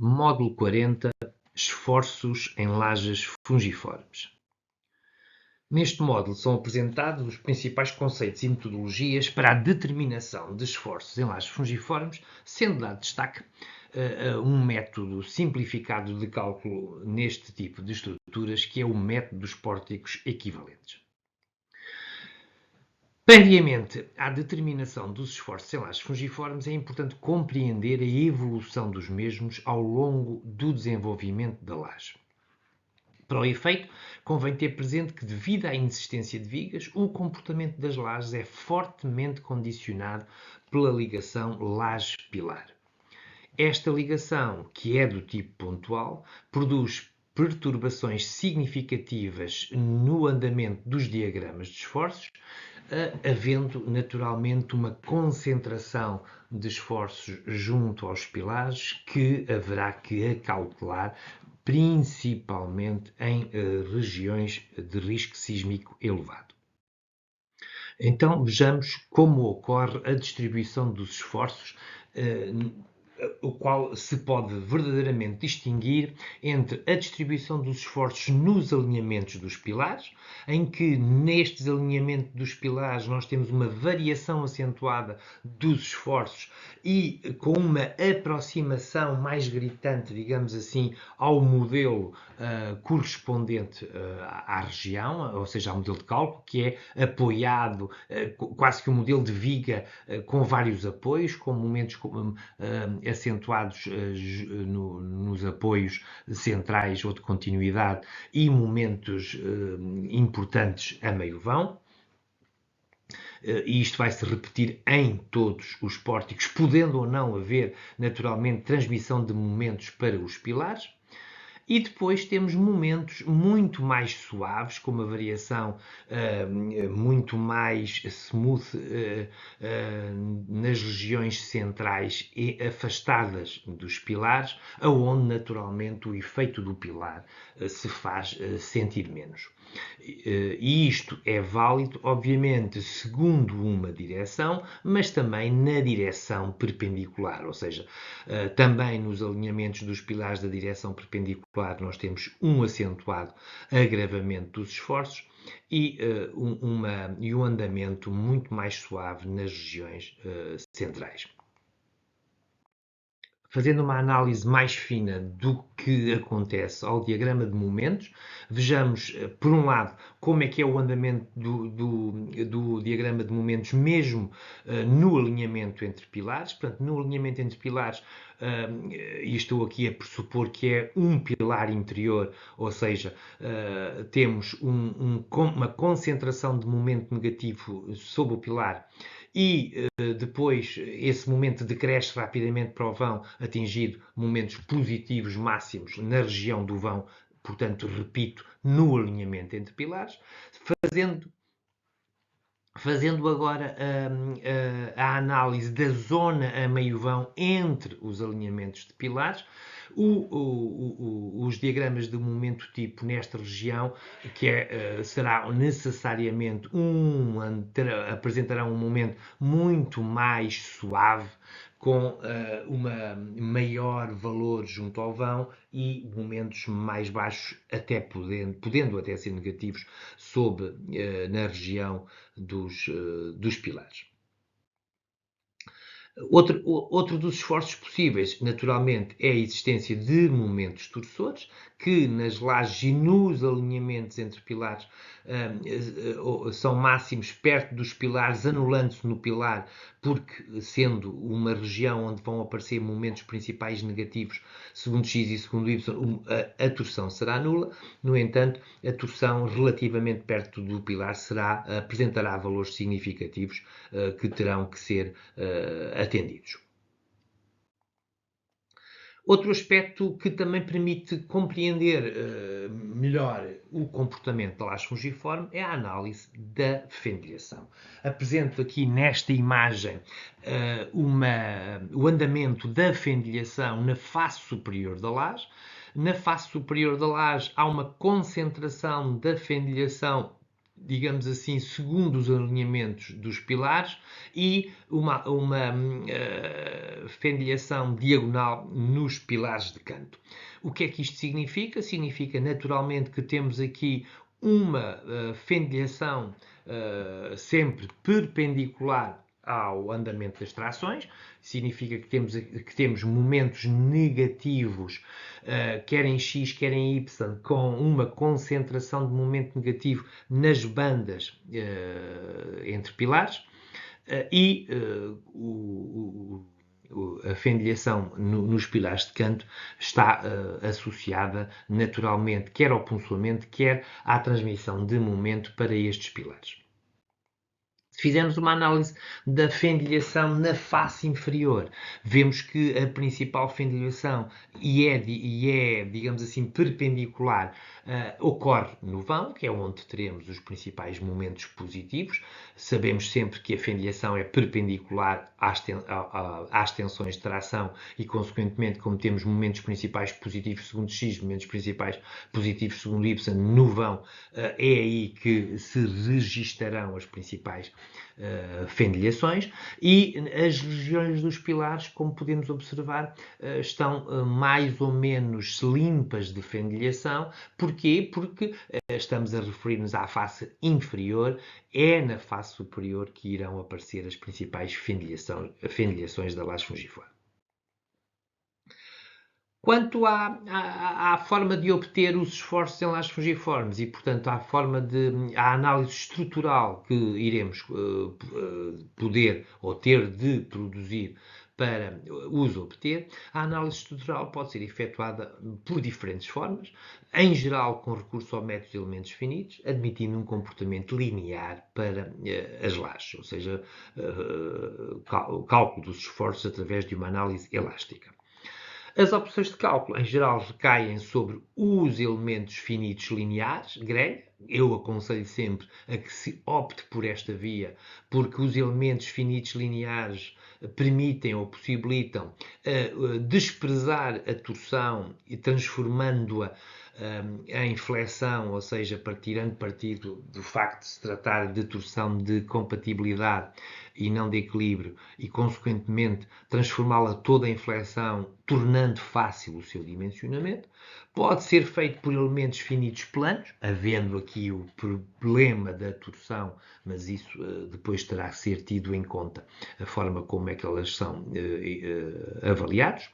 Módulo 40. Esforços em lajes fungiformes. Neste módulo são apresentados os principais conceitos e metodologias para a determinação de esforços em lajes fungiformes, sendo dado destaque a um método simplificado de cálculo neste tipo de estruturas, que é o método dos pórticos equivalentes. Previamente à determinação dos esforços em lajes fungiformes, é importante compreender a evolução dos mesmos ao longo do desenvolvimento da laje. Para o efeito, convém ter presente que, devido à inexistência de vigas, o comportamento das lajes é fortemente condicionado pela ligação laje-pilar. Esta ligação, que é do tipo pontual, produz perturbações significativas no andamento dos diagramas de esforços, havendo naturalmente uma concentração de esforços junto aos pilares que haverá que acautelar, principalmente em regiões de risco sísmico elevado. Então vejamos como ocorre a distribuição dos esforços, o qual se pode verdadeiramente distinguir entre a distribuição dos esforços nos alinhamentos dos pilares, em que nestes alinhamentos dos pilares nós temos uma variação acentuada dos esforços e com uma aproximação mais gritante, digamos assim, ao modelo correspondente à região, ou seja, ao modelo de cálculo, que é apoiado, quase que um modelo de viga com vários apoios, com momentos acentuados nos apoios centrais ou de continuidade e momentos importantes a meio vão. E isto vai se repetir em todos os pórticos, podendo ou não haver, naturalmente, transmissão de momentos para os pilares. E depois temos momentos muito mais suaves, com uma variação muito mais smooth nas regiões centrais e afastadas dos pilares, aonde naturalmente o efeito do pilar se faz sentir menos. E isto é válido, obviamente, segundo uma direção, mas também na direção perpendicular, ou seja, também nos alinhamentos dos pilares da direção perpendicular nós temos um acentuado agravamento dos esforços e um andamento muito mais suave nas regiões centrais. Fazendo uma análise mais fina do que acontece ao diagrama de momentos, vejamos, por um lado, como é que é o andamento do diagrama de momentos, mesmo no alinhamento entre pilares. Portanto, no alinhamento entre pilares, e estou aqui a pressupor que é um pilar interior, ou seja, temos uma concentração de momento negativo sobre o pilar e depois esse momento decresce rapidamente para o vão, atingido momentos positivos máximos na região do vão, portanto, repito, no alinhamento entre pilares, fazendo agora a análise da zona a meio vão entre os alinhamentos de pilares. Os diagramas de momento tipo nesta região, será necessariamente apresentarão um momento muito mais suave, com uma maior valor junto ao vão e momentos mais baixos, até podendo até ser negativos, na região dos pilares. Outro dos esforços possíveis, naturalmente, é a existência de momentos torçores, que nas lajes e nos alinhamentos entre pilares são máximos perto dos pilares, anulando-se no pilar, porque sendo uma região onde vão aparecer momentos principais negativos, segundo x e segundo y, a torção será nula. No entanto, a torção relativamente perto do pilar apresentará valores significativos que terão que ser atendidos. Outro aspecto que também permite compreender melhor o comportamento da laje fungiforme é a análise da fendilhação. Apresento aqui nesta imagem o andamento da fendilhação na face superior da laje. Na face superior da laje há uma concentração da fendilhação digamos assim, segundo os alinhamentos dos pilares e uma fendilhação diagonal nos pilares de canto. O que é que isto significa? Significa naturalmente que temos aqui uma fendilhação sempre perpendicular ao andamento das trações, significa que temos momentos negativos, quer em X, quer em Y, com uma concentração de momento negativo nas bandas entre pilares, e a fendilhação nos pilares de canto está associada naturalmente quer ao ponçoamento, quer à transmissão de momento para estes pilares. Se fizermos uma análise da fendilhação na face inferior, vemos que a principal fendilhação é, digamos assim, perpendicular, ocorre no vão, que é onde teremos os principais momentos positivos. Sabemos sempre que a fendilhação é perpendicular às tensões de tração e, consequentemente, como temos momentos principais positivos segundo X, momentos principais positivos segundo Y no vão, é aí que se registarão as principais fendilhações, e as regiões dos pilares, como podemos observar, estão mais ou menos limpas de fendilhação. Porquê? Porque estamos a referir-nos à face inferior, é na face superior que irão aparecer as principais fendilhações da laje fungiforme. Quanto à forma de obter os esforços em lajes fungiformes e, portanto, à análise estrutural que iremos poder ou ter de produzir para os obter, a análise estrutural pode ser efetuada por diferentes formas, em geral com recurso ao método de elementos finitos, admitindo um comportamento linear para as lajes, ou seja, o cálculo dos esforços através de uma análise elástica. As opções de cálculo, em geral, recaem sobre os elementos finitos lineares, grelha. Eu aconselho sempre a que se opte por esta via, porque os elementos finitos lineares permitem ou possibilitam desprezar a torção e transformando-a em flexão, ou seja, tirando partido do facto de se tratar de torção de compatibilidade e não de equilíbrio, e consequentemente transformá-la toda em flexão, tornando fácil o seu dimensionamento. Pode ser feito por elementos finitos planos, havendo aqui o problema da torção, mas isso depois terá que ser tido em conta a forma como é que elas são avaliados.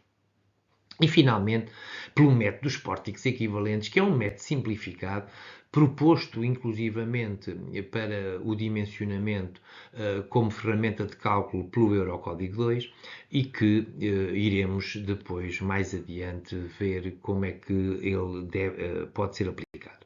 E, finalmente, pelo método dos pórticos equivalentes, que é um método simplificado, proposto inclusivamente para o dimensionamento como ferramenta de cálculo pelo Eurocódigo 2 e que iremos depois, mais adiante, ver como é que ele pode ser aplicado.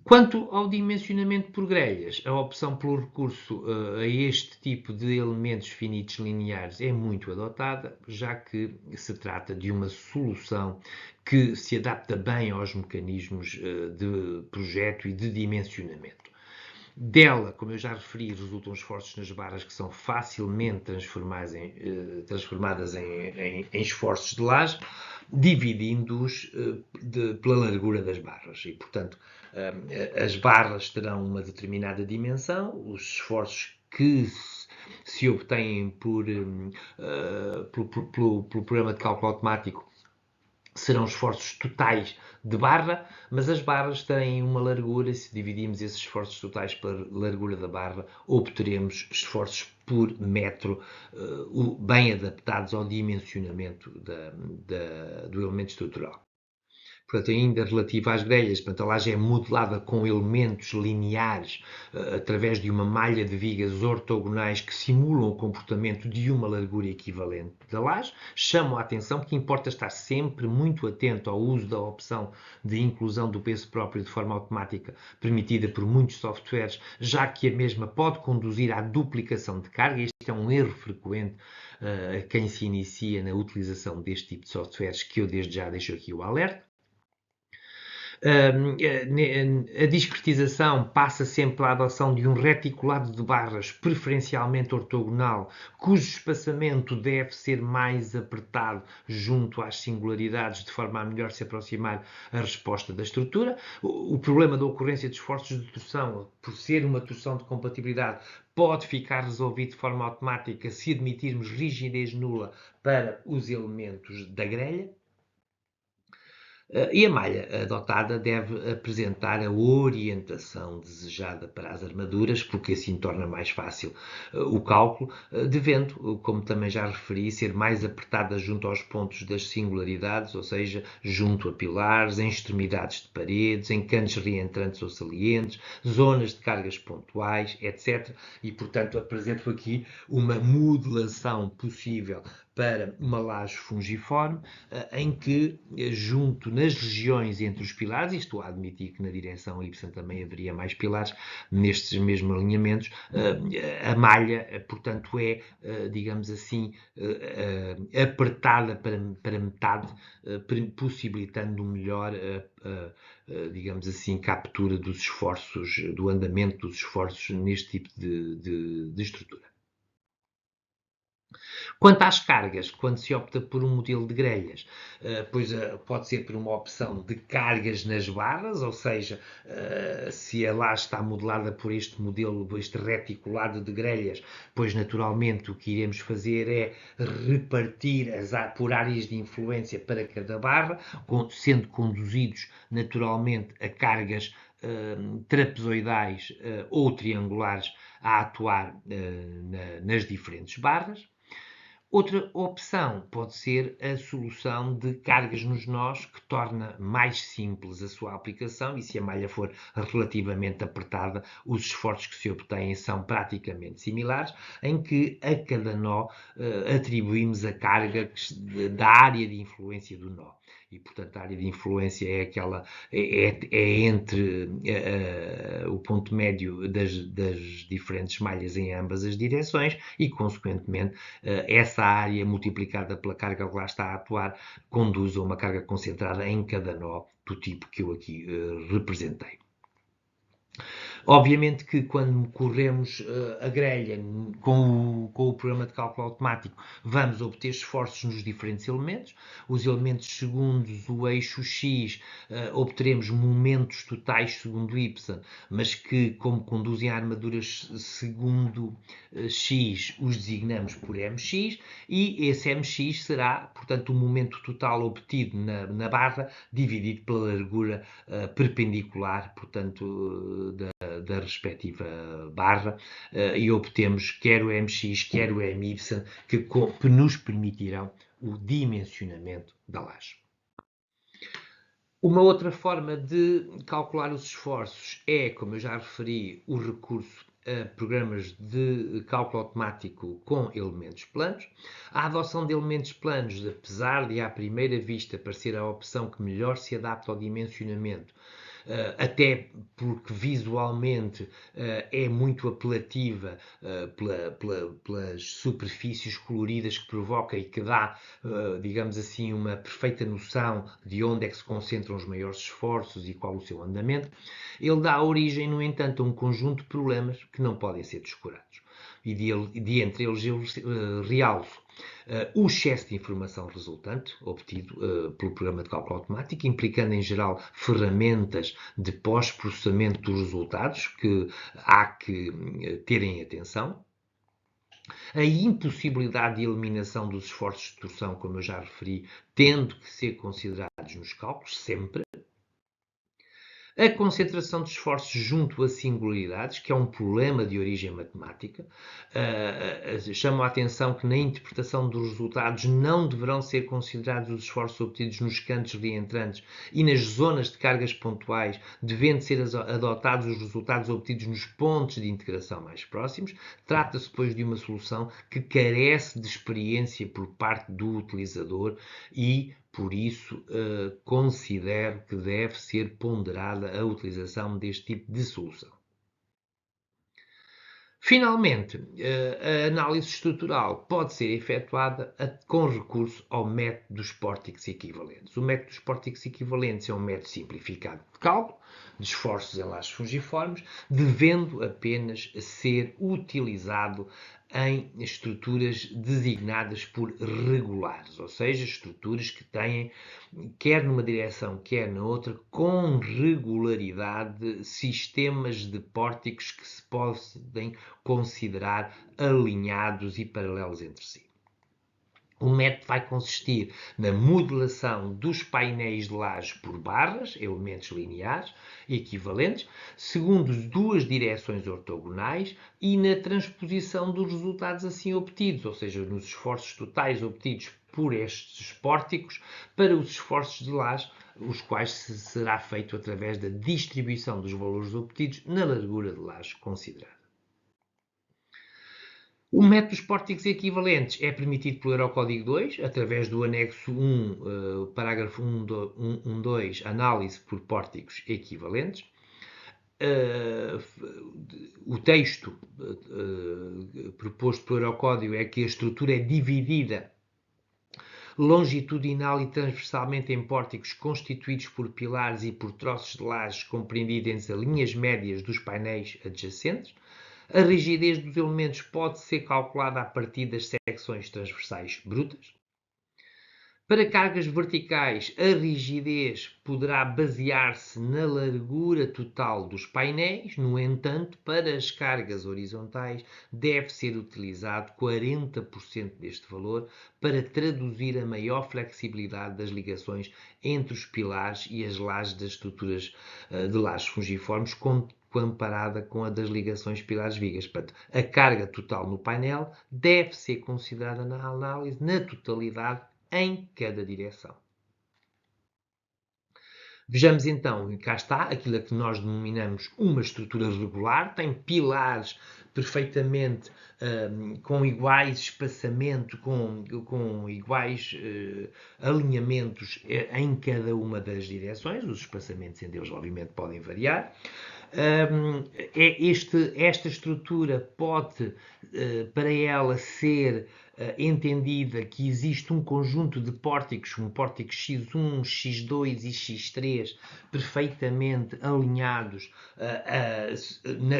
Quanto ao dimensionamento por grelhas, a opção pelo recurso a este tipo de elementos finitos lineares é muito adotada, já que se trata de uma solução que se adapta bem aos mecanismos de projeto e de dimensionamento. Dela, como eu já referi, resultam esforços nas barras que são facilmente transformadas em esforços de laje, dividindo-os pela largura das barras. E, portanto, as barras terão uma determinada dimensão, os esforços que se obtêm pelo programa de cálculo automático serão esforços totais de barra, mas as barras têm uma largura, e se dividirmos esses esforços totais pela largura da barra, obteremos esforços por metro bem adaptados ao dimensionamento do elemento estrutural. Portanto, ainda relativa às grelhas, portanto, a laje é modelada com elementos lineares através de uma malha de vigas ortogonais que simulam o comportamento de uma largura equivalente da laje. Chamo a atenção que importa estar sempre muito atento ao uso da opção de inclusão do peso próprio de forma automática permitida por muitos softwares, já que a mesma pode conduzir à duplicação de carga. Este é um erro frequente a quem se inicia na utilização deste tipo de softwares, que eu desde já deixo aqui o alerta. A discretização passa sempre pela adoção de um reticulado de barras, preferencialmente ortogonal, cujo espaçamento deve ser mais apertado junto às singularidades, de forma a melhor se aproximar a resposta da estrutura. O problema da ocorrência de esforços de torção, por ser uma torção de compatibilidade, pode ficar resolvido de forma automática se admitirmos rigidez nula para os elementos da grelha. E a malha adotada deve apresentar a orientação desejada para as armaduras, porque assim torna mais fácil o cálculo, devendo, como também já referi, ser mais apertada junto aos pontos das singularidades, ou seja, junto a pilares, em extremidades de paredes, em cantos reentrantes ou salientes, zonas de cargas pontuais, etc. E, portanto, apresento aqui uma modelação possível para uma laje fungiforme, em que, junto nas regiões entre os pilares, e estou a admitir que na direção Y também haveria mais pilares nestes mesmos alinhamentos, a malha, portanto, é, digamos assim, apertada para metade, possibilitando melhor, digamos assim, captura dos esforços, do andamento dos esforços neste tipo de estrutura. Quanto às cargas, quando se opta por um modelo de grelhas, pois pode ser por uma opção de cargas nas barras, ou seja, se a laje está modelada por este modelo, este reticulado de grelhas, pois naturalmente o que iremos fazer é repartir por áreas de influência para cada barra, sendo conduzidos naturalmente a cargas trapezoidais ou triangulares a atuar nas diferentes barras. Outra opção pode ser a solução de cargas nos nós, que torna mais simples a sua aplicação, e se a malha for relativamente apertada, os esforços que se obtêm são praticamente similares, em que a cada nó atribuímos a carga da área de influência do nó. E, portanto, a área de influência é aquela, é entre o ponto médio das diferentes malhas em ambas as direções e, consequentemente, essa área multiplicada pela carga que lá está a atuar conduz a uma carga concentrada em cada nó do tipo que eu aqui representei. Obviamente que quando corremos a grelha com o programa de cálculo automático, vamos obter esforços nos diferentes elementos. Os elementos segundo o eixo X, obteremos momentos totais segundo Y, mas que, como conduzem a armaduras segundo X, os designamos por MX, e esse MX será, portanto, o momento total obtido na barra, dividido pela largura perpendicular, portanto, da respectiva barra, e obtemos quer o MX, quer o MY, que nos permitirão o dimensionamento da laje. Uma outra forma de calcular os esforços é, como eu já referi, o recurso a programas de cálculo automático com elementos planos. A adoção de elementos planos, apesar de à primeira vista parecer a opção que melhor se adapta ao dimensionamento, até porque visualmente é muito apelativa pelas superfícies coloridas que provoca e que dá, digamos assim, uma perfeita noção de onde é que se concentram os maiores esforços e qual o seu andamento. Ele dá origem, no entanto, a um conjunto de problemas que não podem ser descurados. E de entre eles eu realço o excesso de informação resultante, obtido pelo programa de cálculo automático, implicando em geral ferramentas de pós-processamento dos resultados que há que terem atenção. A impossibilidade de eliminação dos esforços de torção, como eu já referi, tendo que ser considerados nos cálculos, sempre. A concentração de esforços junto a singularidades, que é um problema de origem matemática. Chamo a atenção que na interpretação dos resultados não deverão ser considerados os esforços obtidos nos cantos reentrantes e nas zonas de cargas pontuais, devendo ser adotados os resultados obtidos nos pontos de integração mais próximos. Trata-se, pois, de uma solução que carece de experiência por parte do utilizador e, por isso, considero que deve ser ponderada a utilização deste tipo de solução. Finalmente, a análise estrutural pode ser efetuada com recurso ao método dos pórticos equivalentes. O método dos pórticos equivalentes é um método simplificado de cálculo de esforços em lajes fungiformes, devendo apenas ser utilizado em estruturas designadas por regulares, ou seja, estruturas que têm, quer numa direção, quer na outra, com regularidade, sistemas de pórticos que se podem considerar alinhados e paralelos entre si. O método vai consistir na modelação dos painéis de laje por barras, elementos lineares equivalentes, segundo duas direções ortogonais e na transposição dos resultados assim obtidos, ou seja, nos esforços totais obtidos por estes pórticos para os esforços de laje, os quais será feito através da distribuição dos valores obtidos na largura de laje considerada. O método dos pórticos equivalentes é permitido pelo Eurocódigo 2, através do anexo 1, parágrafo 1.2, análise por pórticos equivalentes. O texto proposto pelo Eurocódigo é que a estrutura é dividida longitudinal e transversalmente em pórticos constituídos por pilares e por troços de lajes compreendidos entre as linhas médias dos painéis adjacentes. A rigidez dos elementos pode ser calculada a partir das secções transversais brutas. Para cargas verticais, a rigidez poderá basear-se na largura total dos painéis. No entanto, para as cargas horizontais, deve ser utilizado 40% deste valor para traduzir a maior flexibilidade das ligações entre os pilares e as lajes das estruturas de lajes fungiformes, comparada com a das ligações pilares-vigas. Portanto, a carga total no painel deve ser considerada na análise na totalidade em cada direção. Vejamos então, cá está, aquilo que nós denominamos uma estrutura regular, tem pilares perfeitamente com iguais espaçamento, com iguais alinhamentos em cada uma das direções, os espaçamentos entre eles obviamente podem variar. Esta estrutura pode, para ela ser entendida que existe um conjunto de pórticos, um pórtico X1, X2 e X3 perfeitamente alinhados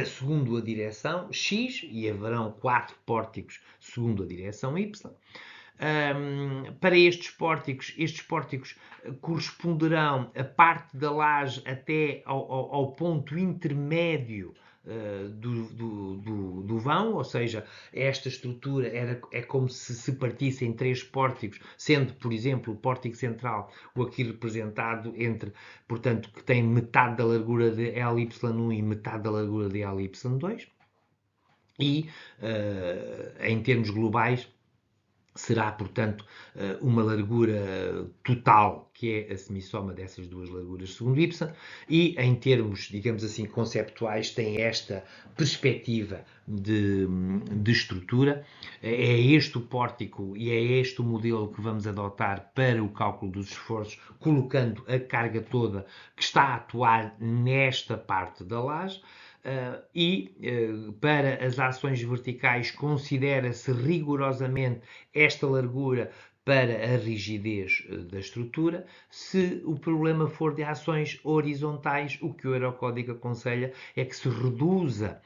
segundo a direção X, e haverão 4 pórticos segundo a direção Y. Para estes pórticos corresponderão a parte da laje até ao ponto intermédio do vão, ou seja, esta estrutura é como se partisse em 3 pórticos, sendo, por exemplo, o pórtico central o aqui representado entre, portanto, que tem metade da largura de LY1 e metade da largura de LY2, e em termos globais será, portanto, uma largura total, que é a semissoma dessas duas larguras segundo Y, e em termos, digamos assim, conceptuais, tem esta perspectiva de estrutura. É este o pórtico e é este o modelo que vamos adotar para o cálculo dos esforços, colocando a carga toda que está a atuar nesta parte da laje. Para as ações verticais considera-se rigorosamente esta largura para a rigidez da estrutura. Se o problema for de ações horizontais, o que o Eurocódigo aconselha é que se reduza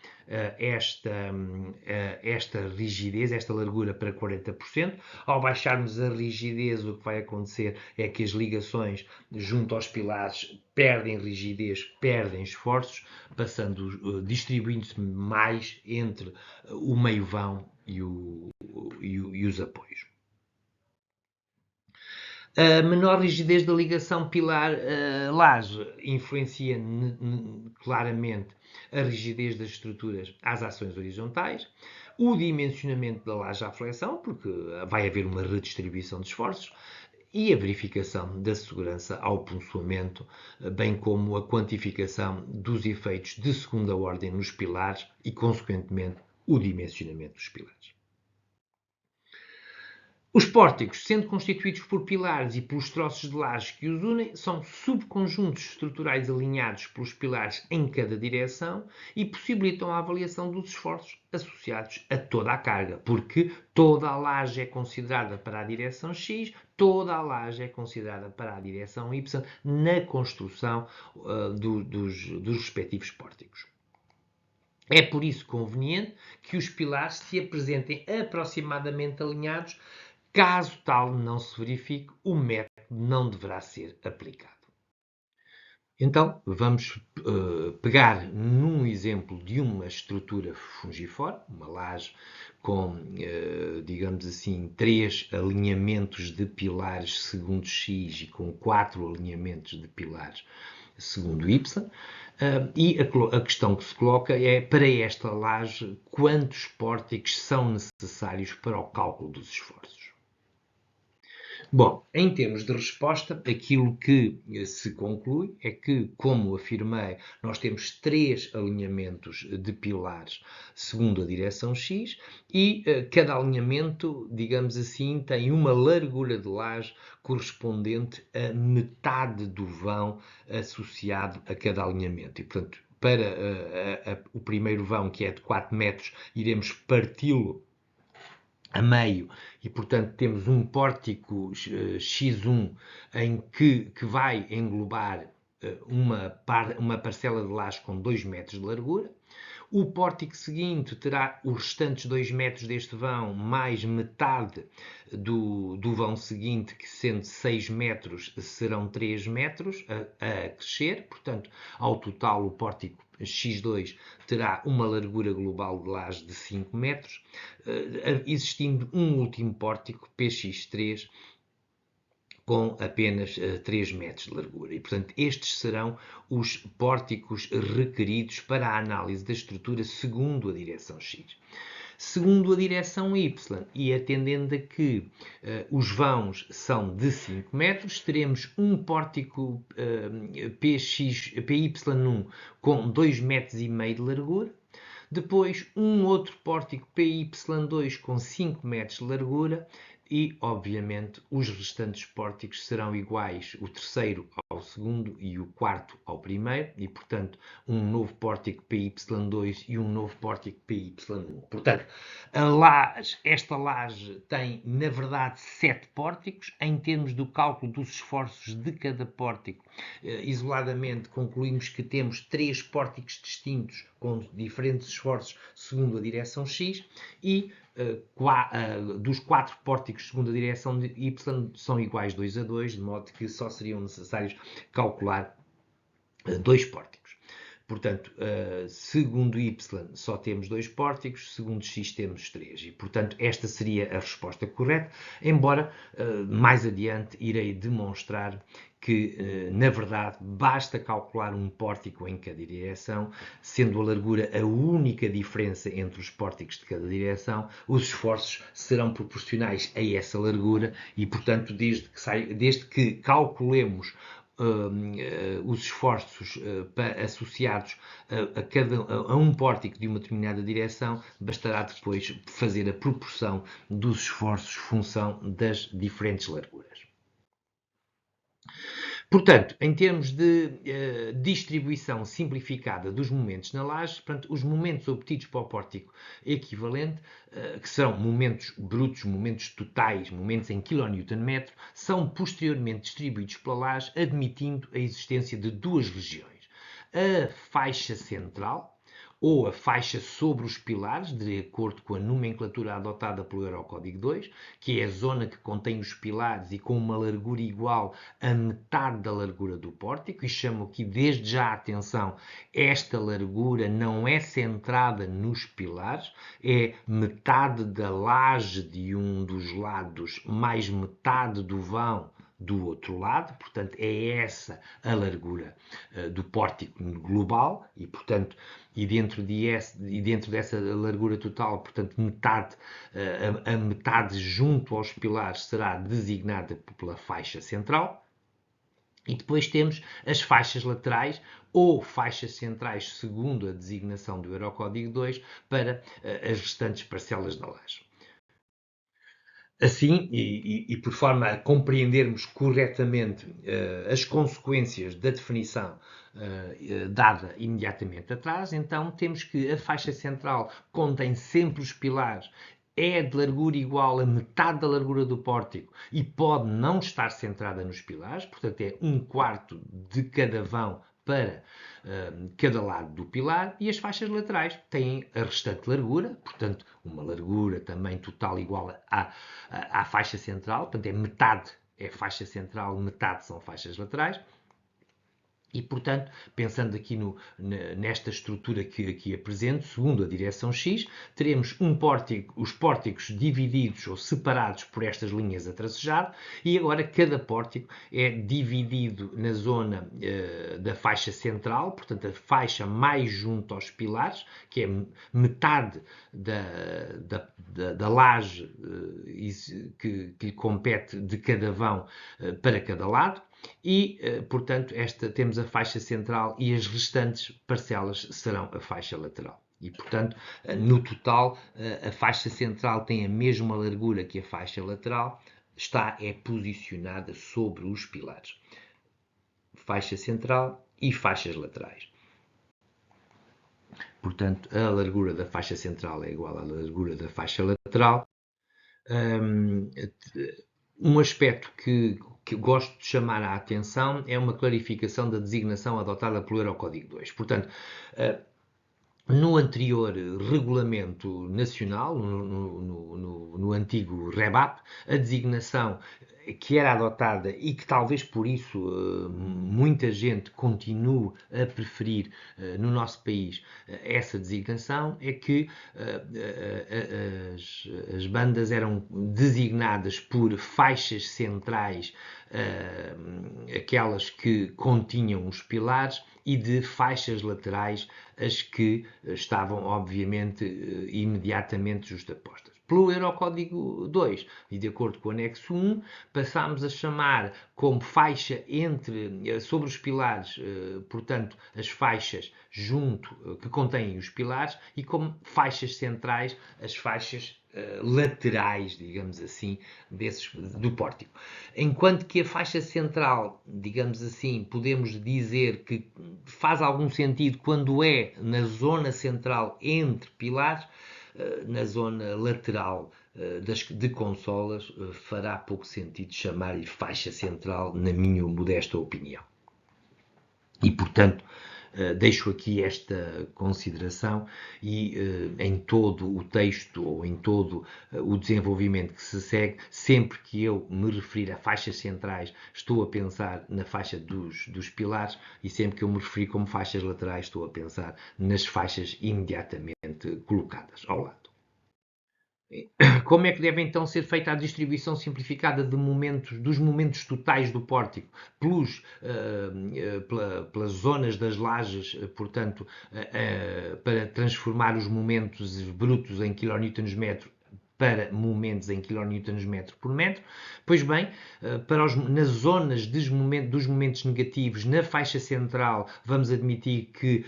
esta rigidez, esta largura para 40%. Ao baixarmos a rigidez, o que vai acontecer é que as ligações junto aos pilares perdem rigidez, perdem esforços, distribuindo-se mais entre o meio-vão e os apoios. A menor rigidez da ligação pilar-laje influencia claramente a rigidez das estruturas às ações horizontais, o dimensionamento da laje à flexão, porque vai haver uma redistribuição de esforços, e a verificação da segurança ao ponçoamento, bem como a quantificação dos efeitos de segunda ordem nos pilares e, consequentemente, o dimensionamento dos pilares. Os pórticos, sendo constituídos por pilares e pelos troços de laje que os unem, são subconjuntos estruturais alinhados pelos pilares em cada direção e possibilitam a avaliação dos esforços associados a toda a carga, porque toda a laje é considerada para a direção X, toda a laje é considerada para a direção Y na construção dos respectivos pórticos. É por isso conveniente que os pilares se apresentem aproximadamente alinhados. Caso tal não se verifique, o método não deverá ser aplicado. Então, vamos pegar num exemplo de uma estrutura fungiforme, uma laje com, digamos assim, 3 alinhamentos de pilares segundo X e com 4 alinhamentos de pilares segundo Y. E a questão que se coloca é, para esta laje, quantos pórticos são necessários para o cálculo dos esforços? Bom, em termos de resposta, aquilo que se conclui é que, como afirmei, nós temos 3 alinhamentos de pilares segundo a direção X e cada alinhamento, digamos assim, tem uma largura de laje correspondente a metade do vão associado a cada alinhamento. E, portanto, para o primeiro vão, que é de 4 metros, iremos parti-lo a meio e, portanto, temos um pórtico X1 em que vai englobar uma parcela de laje com 2 metros de largura. O pórtico seguinte terá os restantes 2 metros deste vão, mais metade do vão seguinte, que sendo 6 metros, serão 3 metros a crescer. Portanto, ao total, o pórtico X2 terá uma largura global de laje de 5 metros, existindo um último pórtico, PX3, com apenas 3 metros de largura. E, portanto, estes serão os pórticos requeridos para a análise da estrutura segundo a direção X. Segundo a direção Y, e atendendo a que os vãos são de 5 metros, teremos um pórtico PY1 com 2,5 metros de largura, depois um outro pórtico PY2 com 5 metros de largura e, obviamente, os restantes pórticos serão iguais, o terceiro ao segundo e o quarto ao primeiro, e, portanto, um novo pórtico PY2 e um novo pórtico PY1. Portanto, esta laje tem, na verdade, 7 pórticos. Em termos do cálculo dos esforços de cada pórtico, isoladamente, concluímos que temos 3 pórticos distintos com diferentes esforços segundo a direção X e dos 4 pórticos segundo a direção Y são iguais 2 a 2, de modo que só seriam necessários calcular 2 pórticos. Portanto, segundo Y só temos 2 pórticos, segundo X temos 3. E, portanto, esta seria a resposta correta, embora mais adiante irei demonstrar que, na verdade, basta calcular um pórtico em cada direção, sendo a largura a única diferença entre os pórticos de cada direção, os esforços serão proporcionais a essa largura e, portanto, desde que calculemos os esforços associados a um pórtico de uma determinada direção, bastará depois fazer a proporção dos esforços função das diferentes larguras. Portanto, em termos de distribuição simplificada dos momentos na laje, portanto, os momentos obtidos para o pórtico equivalente, que serão momentos brutos, momentos totais, momentos em kN/m, são posteriormente distribuídos pela laje, admitindo a existência de duas regiões. A faixa central, ou a faixa sobre os pilares, de acordo com a nomenclatura adotada pelo Eurocódigo 2, que é a zona que contém os pilares e com uma largura igual a metade da largura do pórtico, e chamo aqui desde já a atenção, esta largura não é centrada nos pilares, é metade da laje de um dos lados mais metade do vão do outro lado, portanto é essa a largura do pórtico global e, portanto, e dentro dessa largura total, portanto, a metade junto aos pilares será designada pela faixa central. E depois temos as faixas laterais ou faixas centrais, segundo a designação do Eurocódigo 2, para as restantes parcelas da laje. Assim, e por forma a compreendermos corretamente as consequências da definição dada imediatamente atrás, então temos que a faixa central contém sempre os pilares, é de largura igual a metade da largura do pórtico e pode não estar centrada nos pilares, portanto é um quarto de cada vão para cada lado do pilar, e as faixas laterais têm a restante largura, portanto uma largura também total igual à faixa central, portanto é metade é faixa central, metade são faixas laterais. E, portanto, pensando aqui nesta estrutura que aqui apresento, segundo a direção X, teremos os pórticos divididos ou separados por estas linhas a tracejado, e agora cada pórtico é dividido na zona da faixa central, portanto a faixa mais junto aos pilares, que é metade da laje que lhe compete de cada vão para cada lado. E, portanto, temos a faixa central e as restantes parcelas serão a faixa lateral. E, portanto, no total, a faixa central tem a mesma largura que a faixa lateral, é posicionada sobre os pilares. Faixa central e faixas laterais. Portanto, a largura da faixa central é igual à largura da faixa lateral. Um aspecto que gosto de chamar a atenção é uma clarificação da designação adotada pelo Eurocódigo 2. Portanto, no anterior regulamento nacional, no antigo REBAP, a designação que era adotada e que talvez por isso muita gente continue a preferir no nosso país essa designação, é que as bandas eram designadas por faixas centrais, aquelas que continham os pilares, e de faixas laterais, as que estavam, obviamente, imediatamente justapostas. Pelo Eurocódigo 2 e de acordo com o anexo 1, passámos a chamar como faixa sobre os pilares, portanto, as faixas que contêm os pilares, e como faixas centrais, as faixas laterais, digamos assim, do pórtico. Enquanto que a faixa central, digamos assim, podemos dizer que faz algum sentido quando é na zona central entre pilares, na zona lateral de consolas fará pouco sentido chamar-lhe faixa central, na minha modesta opinião. E, portanto, deixo aqui esta consideração e em todo o texto ou em todo o desenvolvimento que se segue, sempre que eu me referir a faixas centrais, estou a pensar na faixa dos pilares, e sempre que eu me referir como faixas laterais, estou a pensar nas faixas imediatamente colocadas ao lado. Como é que deve então ser feita a distribuição simplificada dos momentos totais do pórtico pelas zonas das lajes, portanto, para transformar os momentos brutos em kN/m para momentos em kN/m por metro? Pois bem, nas zonas dos momentos negativos, na faixa central, vamos admitir que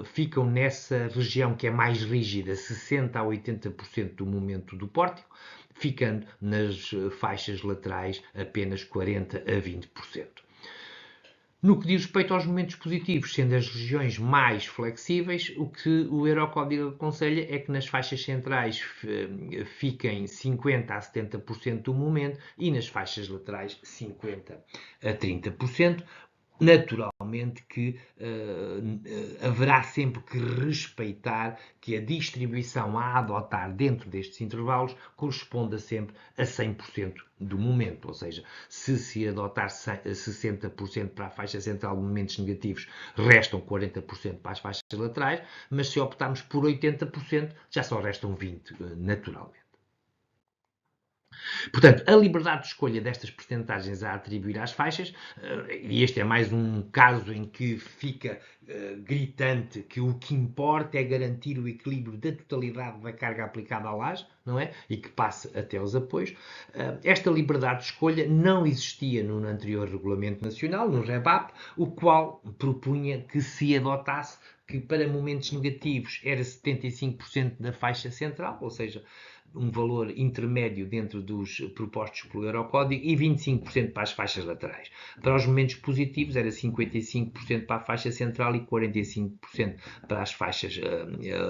ficam nessa região que é mais rígida, 60% a 80% do momento do pórtico, ficando nas faixas laterais apenas 40% a 20%. No que diz respeito aos momentos positivos, sendo as regiões mais flexíveis, o que o Eurocódigo aconselha é que nas faixas centrais fiquem 50% a 70% do momento e nas faixas laterais 50% a 30%. Naturalmente que haverá sempre que respeitar que a distribuição a adotar dentro destes intervalos corresponda sempre a 100% do momento, ou seja, se adotar 60% para a faixa central de momentos negativos, restam 40% para as faixas laterais, mas se optarmos por 80%, já só restam 20%, naturalmente. Portanto, a liberdade de escolha destas percentagens a atribuir às faixas, e este é mais um caso em que fica gritante que o que importa é garantir o equilíbrio da totalidade da carga aplicada à laje, não é? E que passe até aos apoios. Esta liberdade de escolha não existia no anterior Regulamento Nacional, no REBAP, o qual propunha que se adotasse que para momentos negativos era 75% da faixa central, ou seja, um valor intermédio dentro dos propostos pelo Eurocódigo, e 25% para as faixas laterais. Para os momentos positivos era 55% para a faixa central e 45% para as faixas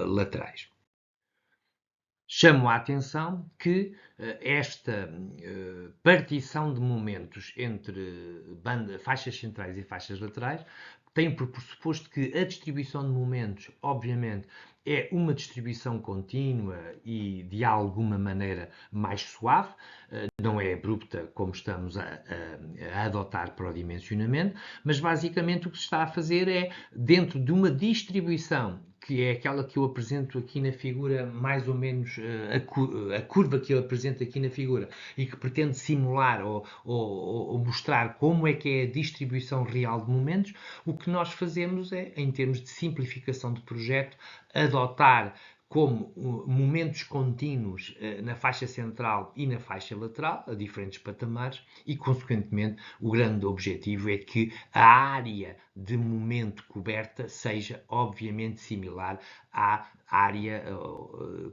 laterais. Chamo a atenção que esta partição de momentos entre faixas centrais e faixas laterais tem por pressuposto que a distribuição de momentos, obviamente, é uma distribuição contínua e de alguma maneira mais suave, não é abrupta como estamos a adotar para o dimensionamento, mas basicamente o que se está a fazer é, dentro de uma distribuição que é aquela que eu apresento aqui na figura, mais ou menos a curva que eu apresento aqui na figura, e que pretende simular ou mostrar como é que é a distribuição real de momentos, o que nós fazemos é, em termos de simplificação de projeto, adotar como momentos contínuos na faixa central e na faixa lateral, a diferentes patamares, e, consequentemente, o grande objetivo é que a área de momento coberta seja, obviamente, similar à área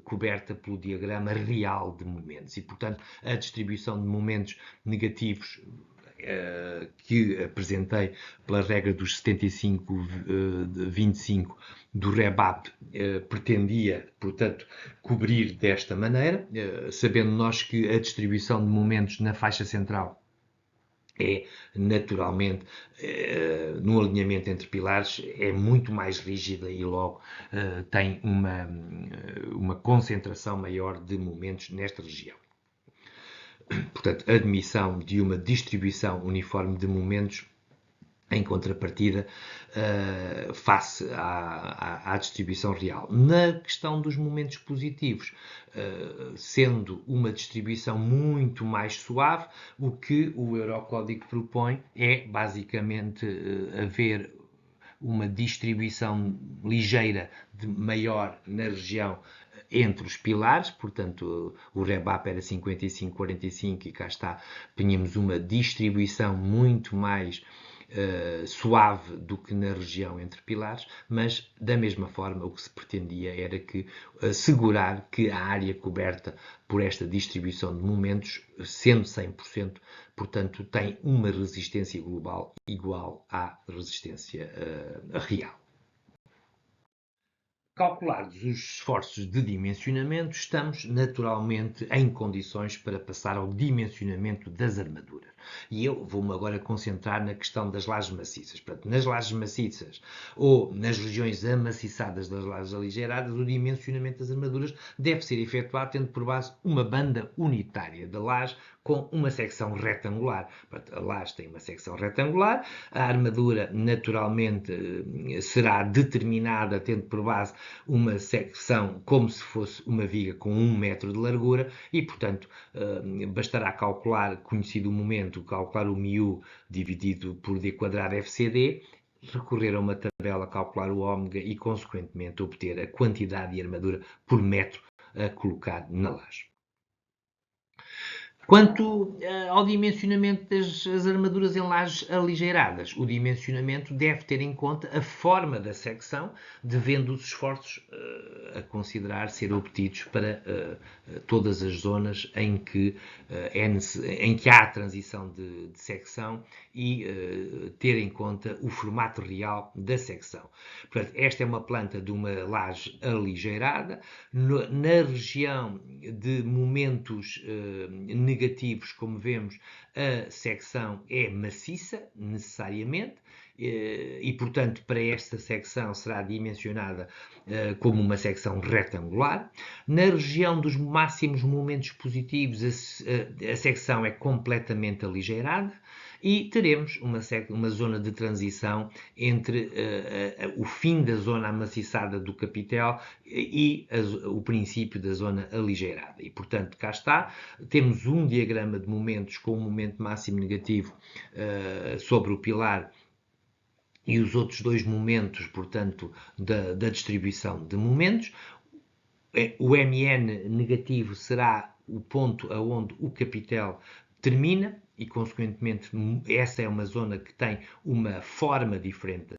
coberta pelo diagrama real de momentos. E, portanto, a distribuição de momentos negativos que apresentei pela regra dos 75-25 do REBAP pretendia, portanto, cobrir desta maneira, sabendo nós que a distribuição de momentos na faixa central é naturalmente, no alinhamento entre pilares, é muito mais rígida e logo tem uma concentração maior de momentos nesta região. Portanto, admissão de uma distribuição uniforme de momentos em contrapartida face à distribuição real. Na questão dos momentos positivos, sendo uma distribuição muito mais suave, o que o Eurocódigo propõe é basicamente haver uma distribuição ligeira de maior na região entre os pilares, portanto o REBAP era 55-45 e cá está, tínhamos uma distribuição muito mais suave do que na região entre pilares, mas da mesma forma o que se pretendia era que assegurar que a área coberta por esta distribuição de momentos, sendo 100%, portanto tem uma resistência global igual à resistência real. Calculados os esforços de dimensionamento, estamos naturalmente em condições para passar ao dimensionamento das armaduras. E eu vou-me agora concentrar na questão das lajes maciças. Portanto, nas lajes maciças ou nas regiões amaciçadas das lajes aligeradas, o dimensionamento das armaduras deve ser efetuado tendo por base uma banda unitária da laje com uma secção retangular. Portanto, a laje tem uma secção retangular, a armadura naturalmente será determinada tendo por base uma secção como se fosse uma viga com 1 metro de largura e, portanto, bastará calcular, conhecido o momento, calcular o μ dividido por d quadrado FCD, recorrer a uma tabela, calcular o ômega e, consequentemente, obter a quantidade de armadura por metro a colocar na laje. Quanto ao dimensionamento das armaduras em lajes aligeradas, o dimensionamento deve ter em conta a forma da secção, devendo os esforços a considerar ser obtidos para todas as zonas em que há a transição de secção e ter em conta o formato real da secção. Portanto, esta é uma planta de uma laje aligeirada. Na região de momentos negativos, como vemos, a secção é maciça, necessariamente, e, portanto, para esta secção será dimensionada como uma secção retangular. Na região dos máximos momentos positivos, a secção é completamente aligeirada e teremos uma zona de transição entre o fim da zona amaciçada do capitel e o princípio da zona aligeirada. E, portanto, cá está, temos um diagrama de momentos com um momento máximo negativo sobre o pilar e os outros dois momentos, portanto, da distribuição de momentos. O MN negativo será o ponto aonde o capitel termina e, consequentemente, essa é uma zona que tem uma forma diferente.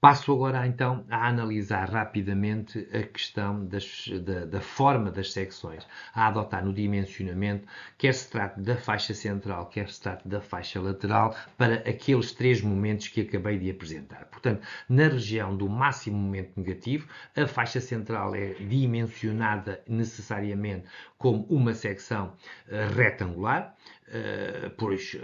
Passo agora então a analisar rapidamente a questão da forma das secções a adotar no dimensionamento, quer se trate da faixa central, quer se trate da faixa lateral, para aqueles três momentos que acabei de apresentar. Portanto, na região do máximo momento negativo, a faixa central é dimensionada necessariamente como uma secção retangular, pois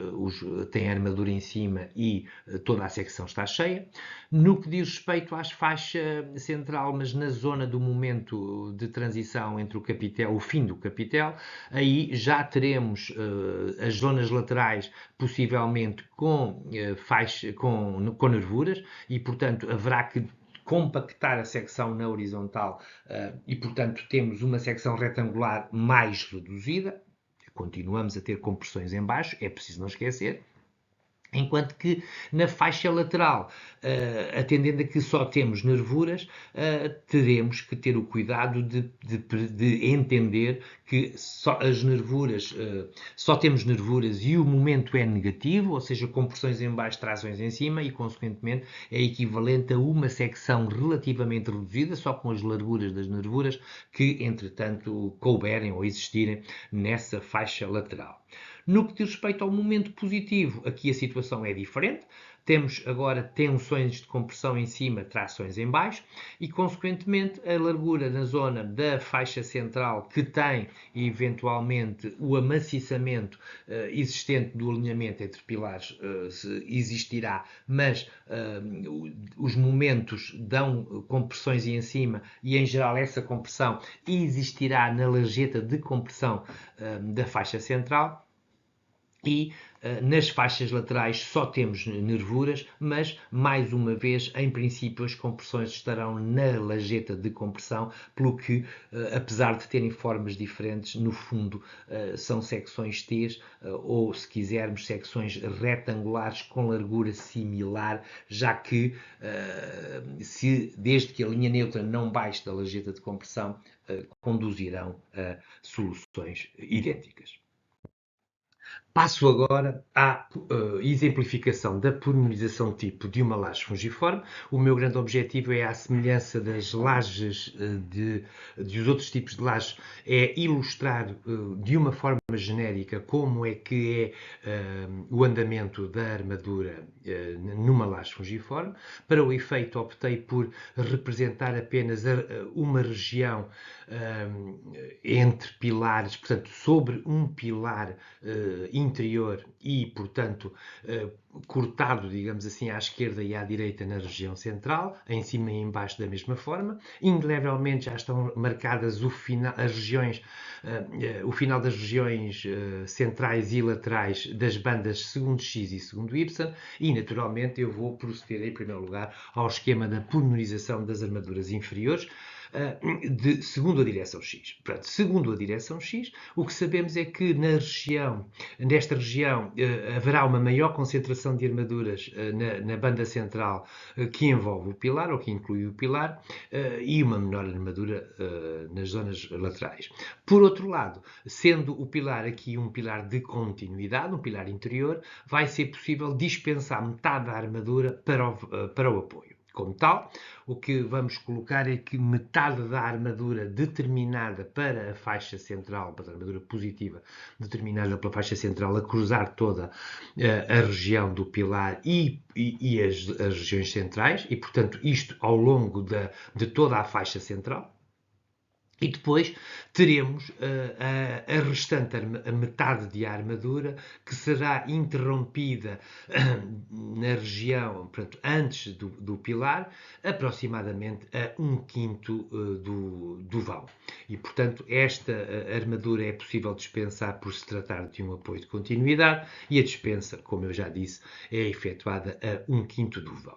tem armadura em cima e toda a secção está cheia. No que diz respeito à faixa central, mas na zona do momento de transição entre o capitel, o fim do capitel, aí já teremos as zonas laterais possivelmente com nervuras e, portanto, haverá que compactar a secção na horizontal e, portanto, temos uma secção retangular mais reduzida. Continuamos a ter compressões em baixo, é preciso não esquecer. Enquanto que na faixa lateral, atendendo a que só temos nervuras, teremos que ter o cuidado de entender que só as nervuras, só temos nervuras e o momento é negativo, ou seja, compressões em baixo, trações em cima, e consequentemente é equivalente a uma secção relativamente reduzida, só com as larguras das nervuras que, entretanto, couberem ou existirem nessa faixa lateral. No que diz respeito ao momento positivo, aqui a situação é diferente. Temos agora tensões de compressão em cima, trações em baixo e, consequentemente, a largura na zona da faixa central que tem, eventualmente, o amaciçamento existente do alinhamento entre pilares existirá, mas os momentos dão compressões em cima e, em geral, essa compressão existirá na largeta de compressão da faixa central. E nas faixas laterais só temos nervuras, mas, mais uma vez, em princípio, as compressões estarão na lajeta de compressão, pelo que, apesar de terem formas diferentes, no fundo são secções T, ou, se quisermos, secções retangulares com largura similar, já que, desde que a linha neutra não baixe da lajeta de compressão, conduzirão a soluções idênticas. Passo agora à exemplificação da polimerização tipo de uma laje fungiforme. O meu grande objetivo é, à semelhança das lajes dos outros tipos de lajes, é ilustrar de uma forma genérica como é que é o andamento da armadura numa laje fungiforme. Para o efeito, optei por representar apenas uma região entre pilares, portanto, sobre um pilar interior e, portanto, cortado, digamos assim, à esquerda e à direita na região central, em cima e em baixo da mesma forma. Indelevelmente já estão marcadas o final das regiões centrais e laterais das bandas segundo X e segundo Y, e naturalmente eu vou proceder em primeiro lugar ao esquema da polimerização das armaduras inferiores, segundo a direção X. Portanto, segundo a direção X, o que sabemos é que nesta região haverá uma maior concentração de armaduras na banda central que envolve o pilar, ou que inclui o pilar, e uma menor armadura nas zonas laterais. Por outro lado, sendo o pilar aqui um pilar de continuidade, um pilar interior, vai ser possível dispensar metade da armadura para o apoio. Como tal, o que vamos colocar é que metade da armadura determinada para a faixa central, para a armadura positiva, determinada pela faixa central, a cruzar toda a região do pilar e as regiões centrais, e, portanto, isto ao longo de toda a faixa central. E depois teremos a restante, a metade de armadura, que será interrompida na região, portanto, antes do pilar, aproximadamente a 1/5 do vão. E, portanto, esta armadura é possível dispensar por se tratar de um apoio de continuidade, e a dispensa, como eu já disse, é efetuada a 1/5 do vão.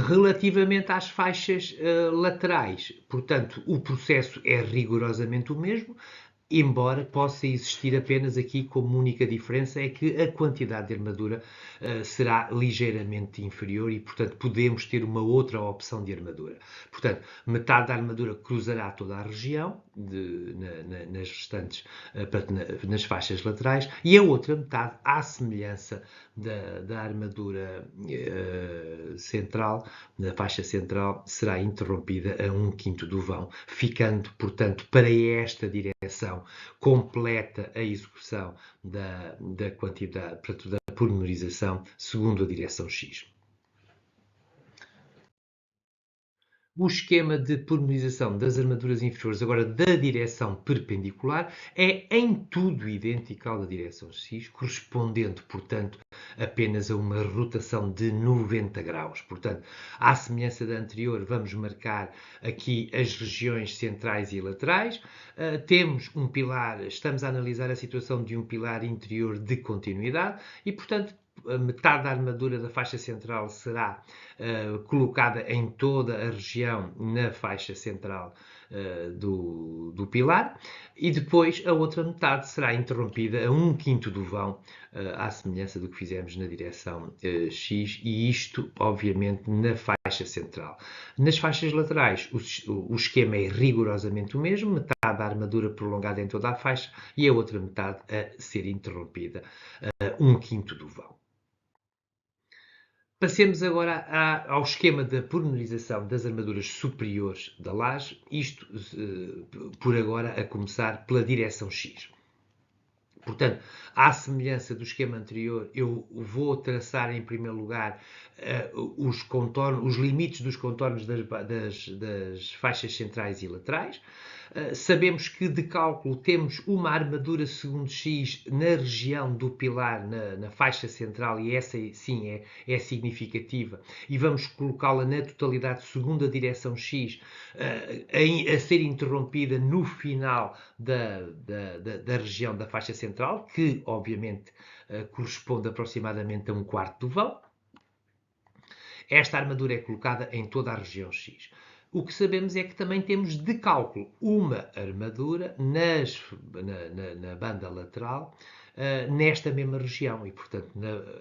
Relativamente às faixas laterais, portanto, o processo é rigorosamente o mesmo, embora possa existir apenas aqui como única diferença é que a quantidade de armadura será ligeiramente inferior e, portanto, podemos ter uma outra opção de armadura. Portanto, metade da armadura cruzará toda a região, nas restantes, nas faixas laterais, e a outra metade, à semelhança da armadura central, na faixa central, será interrompida a 1/5 do vão, ficando, portanto, para esta direção completa a execução da quantidade, portanto, da pormenorização segundo a direção X. O esquema de pormenorização das armaduras inferiores, agora da direção perpendicular, é em tudo idêntico ao da direção X, correspondendo, portanto, apenas a uma rotação de 90 graus. Portanto, à semelhança da anterior, vamos marcar aqui as regiões centrais e laterais. Temos um pilar, estamos a analisar a situação de um pilar interior de continuidade e, portanto, a metade da armadura da faixa central será colocada em toda a região na faixa central do pilar e depois a outra metade será interrompida a 1/5 do vão, à semelhança do que fizemos na direção X, e isto, obviamente, na faixa central. Nas faixas laterais, o esquema é rigorosamente o mesmo, metade da armadura prolongada em toda a faixa e a outra metade a ser interrompida a 1/5 do vão. Passemos agora ao esquema da pormenorização das armaduras superiores da laje, isto por agora a começar pela direção X. Portanto, à semelhança do esquema anterior, eu vou traçar em primeiro lugar os limites dos contornos das faixas centrais e laterais. Sabemos que de cálculo temos uma armadura segundo X na região do pilar, na faixa central, e essa sim é significativa, e vamos colocá-la na totalidade segundo a direção X, a ser interrompida no final da região da faixa central, que obviamente corresponde aproximadamente a 1/4 do vão. Esta armadura é colocada em toda a região X. O que sabemos é que também temos de cálculo uma armadura na banda lateral, nesta mesma região, e portanto,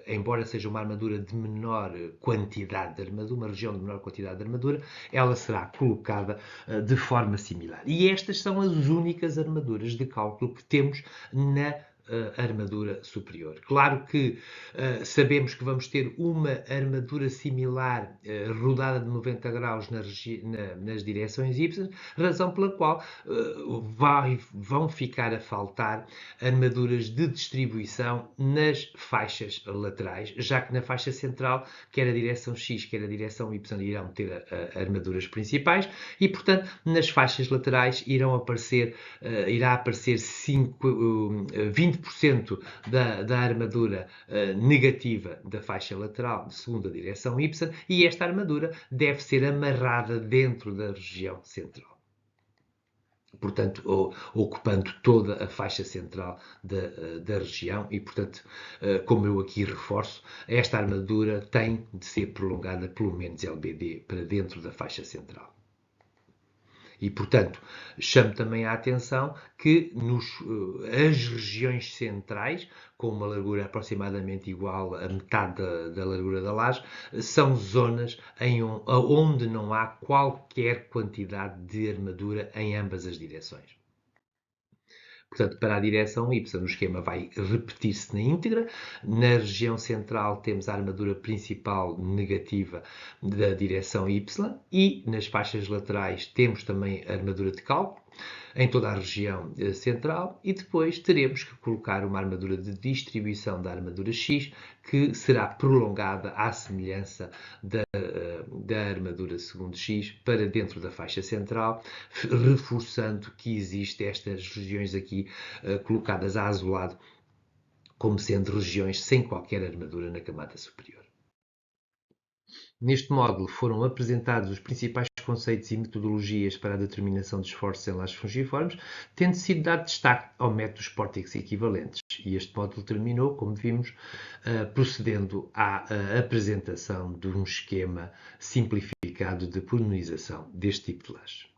embora seja uma armadura de menor quantidade de armadura, uma região de menor quantidade de armadura, ela será colocada de forma similar. E estas são as únicas armaduras de cálculo que temos na armadura superior. Claro que sabemos que vamos ter uma armadura similar rodada de 90 graus nas direções Y, razão pela qual vão ficar a faltar armaduras de distribuição nas faixas laterais, já que na faixa central, quer a direção X, quer a direção Y irão ter armaduras principais e, portanto, nas faixas laterais irá aparecer 20% da armadura negativa da faixa lateral, segundo a direção Y, e esta armadura deve ser amarrada dentro da região central. Portanto, ocupando toda a faixa central da região e, portanto, como eu aqui reforço, esta armadura tem de ser prolongada pelo menos LBD para dentro da faixa central. E, portanto, chamo também a atenção que as regiões centrais, com uma largura aproximadamente igual a metade da largura da laje, são zonas onde não há qualquer quantidade de armadura em ambas as direções. Portanto, para a direção Y, o esquema vai repetir-se na íntegra. Na região central temos a armadura principal negativa da direção Y e nas faixas laterais temos também a armadura de cálculo em toda a região central e depois teremos que colocar uma armadura de distribuição da armadura X que será prolongada à semelhança da armadura segundo X para dentro da faixa central, reforçando que existem estas regiões aqui colocadas a azulado como sendo regiões sem qualquer armadura na camada superior. Neste módulo foram apresentados os principais conceitos e metodologias para a determinação de esforços em lajes fungiformes, tendo sido dado destaque ao método dos pórticos equivalentes. E este módulo terminou, como vimos, procedendo à apresentação de um esquema simplificado de pormenorização deste tipo de laje.